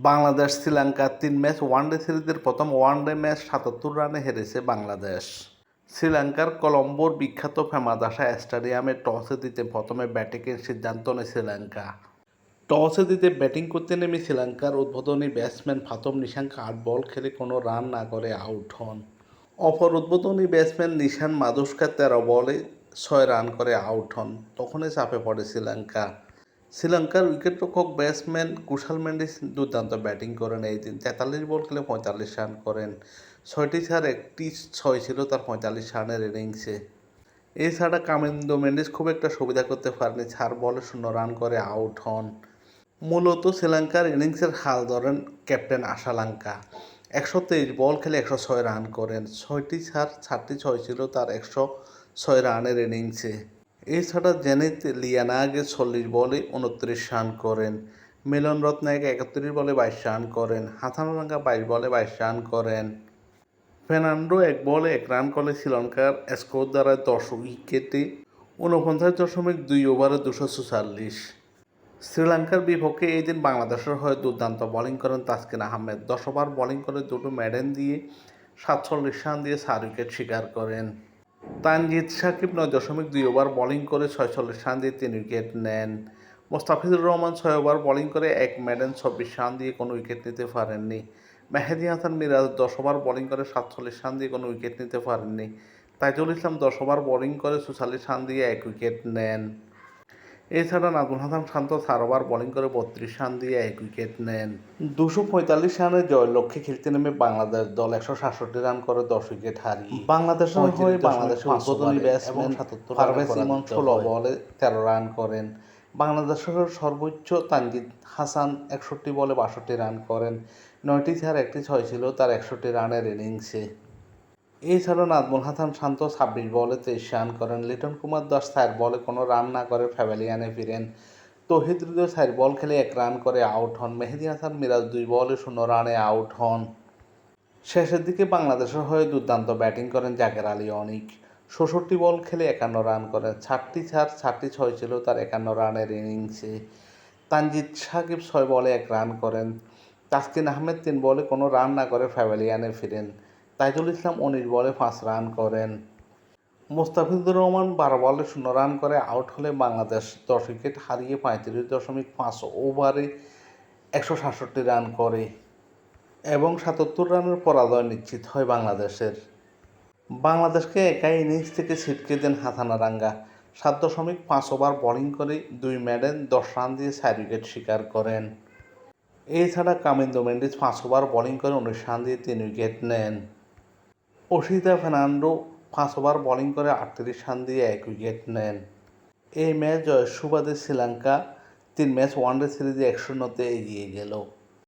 Bangladesh Sri Lanka ৩ match one day সিরিজের প্রথম one day match ৭৭ রানে হেরেছে বাংলাদেশ। শ্রীলঙ্কার কলম্বোর বিখ্যাত ফেমাদাসা স্টেডিয়ামে টসে জিতে প্রথমে ব্যাটিংয়ের সিদ্ধান্ত নেয় শ্রীলঙ্কা। টসে জিতে ব্যাটিং করতে নেমে শ্রীলঙ্কার উদ্বোধনী ব্যাটসম্যান ফাতম নিশাঙ্কা ৮ বল খেলে কোনো রান না করে আউট হন। অপর উদ্বোধনী ব্যাটসম্যান নিশান মাদুস্কা ১৩ বলে ৬ রান করে আউট হন। তখনই চাপে পড়ে শ্রীলঙ্কা। শ্রীলঙ্কার উইকেটরক্ষক ব্যাটসম্যান কুশাল মেন্ডিস দুর্দান্ত ব্যাটিং করেন এই দিন। ৪৩ বল খেলে ৪৫ রান করেন। ৬টি চার, একটি ৬ ছিল তার ৪৫ রানের ইনিংসে। এছাড়া কামিন্দো মেন্ডিস খুব একটা সুবিধা করতে পারেনি, ৪ বলে ০ রান করে আউট হন। মূলত শ্রীলঙ্কার ইনিংসের হাল ধরেন ক্যাপ্টেন আশালঙ্কা। ১২৩ বল খেলে ১০৬ রান করেন। ৬টি চার, ৪টি ৬ ছিল তার ১০৬ রানের ইনিংসে। এছাড়া জেনিত লিয়ানাগে ৪০ বলে ২৯ রান করেন। মিলন রত্নায়কে ৩১ বলে ২২ রান করেন। হাসানাঙ্কা ২২ বলে ২২ রান করেন। ফের্নান্ডো ১ বলে ১ রান করলে শ্রীলঙ্কার স্কোর দাঁড়ায় ১০ উইকেটে ৪৯.২ ওভারে ২৪৪। শ্রীলঙ্কার বিপক্ষে এই দিন বাংলাদেশের হয়ে দুর্দান্ত বোলিং করেন তাসকিন আহমেদ। ১০ ওভার বোলিং করে দুটো মেডেন দিয়ে ৪৭ রান দিয়ে ৪ উইকেট শিকার করেন। তানজিদ সাকিব ৯.২ ওভার বোলিং করে ৪৬ রান দিয়ে ৩ উইকেট নেন। মোস্তাফিজুর রহমান ৬ ওভার বোলিং করে ১ মেডেন ২৬ রান দিয়ে কোনো উইকেট নিতে পারেননি। মেহেদী হাসান মিরাজ ১০ ওভার বোলিং করে ৪৭ রান দিয়ে কোনো উইকেট নিতে পারেননি। তাইজুল ইসলাম ১০ ওভার বোলিং করে ৪৪ রান দিয়ে ১ উইকেট নেন। এছাড়া নাজমুল হাসান শান্ত ৪ ওভার বোলিং করে ৩২ রান দিয়ে ১ উইকেট নেন। ২৪৫ রানের জয়ের লক্ষ্যে খেলতে নেমে বাংলাদেশ দল ১৬৭ রান করে 10 উইকেট হারিয়ে বাংলাদেশের হয়ে বাংলাদেশের উদ্বোধনী ব্যাটসম্যান পারভেজ ইমন ১৬ বলে ১৩ রান করেন। বাংলাদেশের সর্বোচ্চ তানজিদ হাসান ৬১ বলে ৬২ রান করেন। ৯টি চার, একটি ৬ ছিল তার ৬১ রানের ইনিংসে। এছাড়া নাজমুল হাসান শান্ত ২৬ বলে ২৩ রান করেন। লিটন কুমার দাস ৪ বলে কোনো রান না করে প্যাভিলিয়নে ফিরেন। তৌহিদ হৃদয় ৪ বল খেলে ১ রান করে আউট হন। মেহেদী হাসান মিরাজ ২ বলে ০ রানে আউট হন। শেষের দিকে বাংলাদেশের হয়ে দুর্দান্ত ব্যাটিং করেন জাকের আলী অনিক। ৬৬ বল খেলে ৫১ রান করেন। ৪টি চার, ৪টি ৬ ছিল তার ৫১ রানের ইনিংসে। তানজিদ সাকিব ৬ বলে ১ রান করেন। তাসকিন আহমেদ ৩ বলে কোনো রান না করে প্যাভিলিয়নে ফিরেন। তাইজুল ইসলাম ১৯ বলে ৫ রান করেন। মোস্তাফিজুর রহমান ১২ বলে ০ রান করে আউট হলে বাংলাদেশ ১০ উইকেট হারিয়ে ৩৫.৫ ওভারে ১৬৭ রান করে এবং ৭৭ রানের পরাজয় নিশ্চিত হয় বাংলাদেশের। বাংলাদেশকে একাই ইনিংস থেকে ছিটকে দেন হাসানাঙ্কা। ৭.৫ ওভার বোলিং করে ২ মেডেন ১০ রান দিয়ে ৪ উইকেট শিকার করেন। এছাড়া কামিন্দো মেন্ডিস ৫ ওভার বোলিং করে ১৯ রান দিয়ে ৩ উইকেট নেন। অসিতা ফের্নান্ডো ৫ ওভার বোলিং করে ৩৮ রান দিয়ে ১ উইকেট নেন। এই ম্যাচ জয়ের সুবাদে শ্রীলঙ্কা ৩ ম্যাচ ওয়ানডে সিরিজে ১-০তে এগিয়ে গেল।